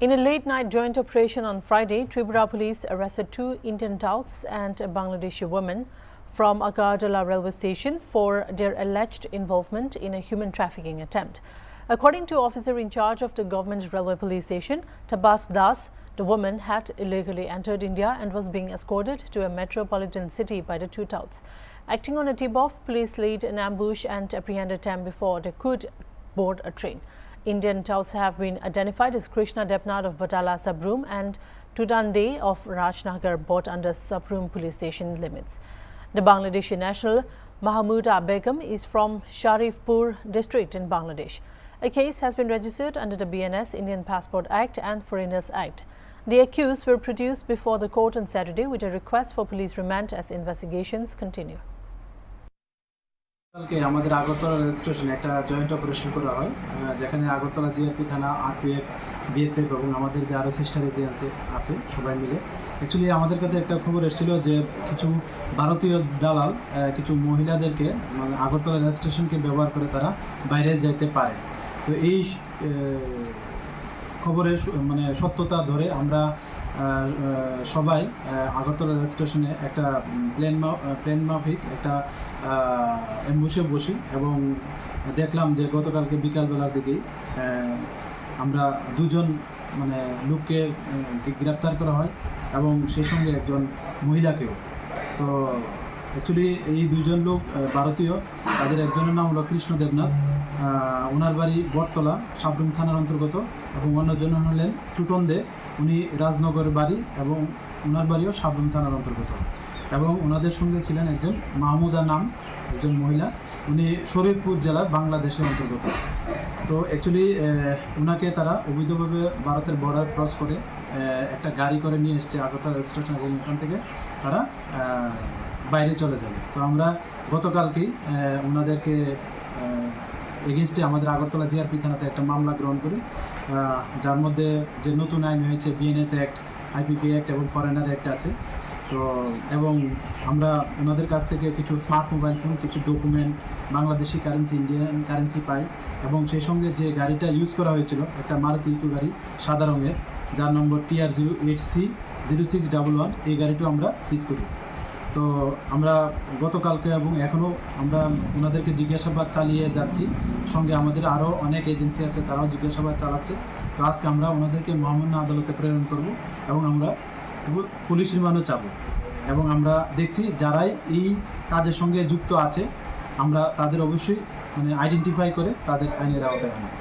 In a late-night joint operation on Friday, Tripura police arrested 2 Indian touts and a Bangladeshi woman from Agartala railway station for their alleged involvement in a human trafficking attempt. According to officer in charge of the government railway police station, Tabas Das, the woman had illegally entered India and was being escorted to a metropolitan city by the 2 touts. Acting on a tip-off, police laid an ambush and apprehended them before they could board a train. Indian touts have been identified as Krishna Debnath of Batala Sabroom and Tudande of Rajnagar, both under Sabroom police station limits. The Bangladeshi national Mahmouda Begum is from Sharifpur district in Bangladesh. A case has been registered under the BNS Indian Passport Act and Foreigners Act. The accused were produced before the court on Saturday with a request for police remand as investigations continue. কালকে আমাদের Agartala rail স্টেশনে একটা joint operation করা হয়, যেখানে Agartala GRP থানা, RPF, BSF এবং আমাদের যে আরও সিস্টার এজেন্সি আছে সবাই মিলে। অ্যাকচুয়ালি আমাদের কাছে একটা খবর এসেছিল যে কিছু ভারতীয় দালাল কিছু মহিলাদেরকে আগরতলা রেল স্টেশনকে ব্যবহার করে তারা বাইরে যেতে পারে। তো এই খবরের সত্যতা ধরে আমরা সবাই আগরতলা রেল স্টেশনে একটা প্লেন মাফিক একটা অ্যাম্বুশে বসি এবং দেখলাম যে গতকালকে বিকালবেলার দিকেই আমরা 2 জন লোককে গ্রেপ্তার করা হয় এবং সেই সঙ্গে একজন মহিলাকেও। তো অ্যাকচুয়ালি এই 2 জন লোক ভারতীয়, তাদের একজনের নাম হলো কৃষ্ণ দেবনাথ, ওনার বাড়ি বটতলা সাবরুম থানার অন্তর্গত, এবং অন্যজন হলেন টুটন্দে, উনি রাজনগর বাড়ি এবং ওনার বাড়িও সাবরুম থানার অন্তর্গত। এবং ওনাদের সঙ্গে ছিলেন একজন মাহমুদা নাম একজন মহিলা, উনি শরীরপুর জেলা বাংলাদেশের অন্তর্গত। তো অ্যাকচুয়ালি ওনাকে তারা অবৈধভাবে ভারতের বর্ডার ক্রস করে একটা গাড়ি করে নিয়ে এসছে আগরতলা রেল স্টেশন এবং ওখান থেকে তারা বাইরে চলে যাবে। তো আমরা গতকালকেই ওনাদেরকে এগেনস্টে আমাদের আগরতলা জিআরপি থানাতে একটা মামলা গ্রহণ করি, যার মধ্যে যে নতুন আইন হয়েছে বিএনএস অ্যাক্ট, আইপিপি অ্যাক্ট এবং ফরেনার অ্যাক্ট আছে। তো এবং আমরা ওনাদের কাছ থেকে কিছু স্মার্ট মোবাইল ফোন, কিছু document, Bangladeshi currency, Indian currency পাই এবং সেই সঙ্গে যে গাড়িটা ইউজ করা হয়েছিল একটা মারুতি ইকো গাড়ি সাদা রঙের, যার নম্বর TR08C0611, এই গাড়িটাও আমরা সিজ করি। তো আমরা গতকালকে এবং এখনও আমরা ওনাদেরকে জিজ্ঞাসাবাদ চালিয়ে যাচ্ছি, সঙ্গে আমাদের আরও অনেক এজেন্সি আছে তারাও জিজ্ঞাসাবাদ চালাচ্ছে। তো আজকে আমরা ওনাদেরকে মহামান্য আদালতে প্রেরণ করব এবং আমরা পুলিশ রিমান্ডও চাবো এবং আমরা দেখছি যারাই এই কাজের সঙ্গে যুক্ত আছে আমরা তাদের অবশ্যই আইডেন্টিফাই করে তাদের আইনের আওতায় আনব।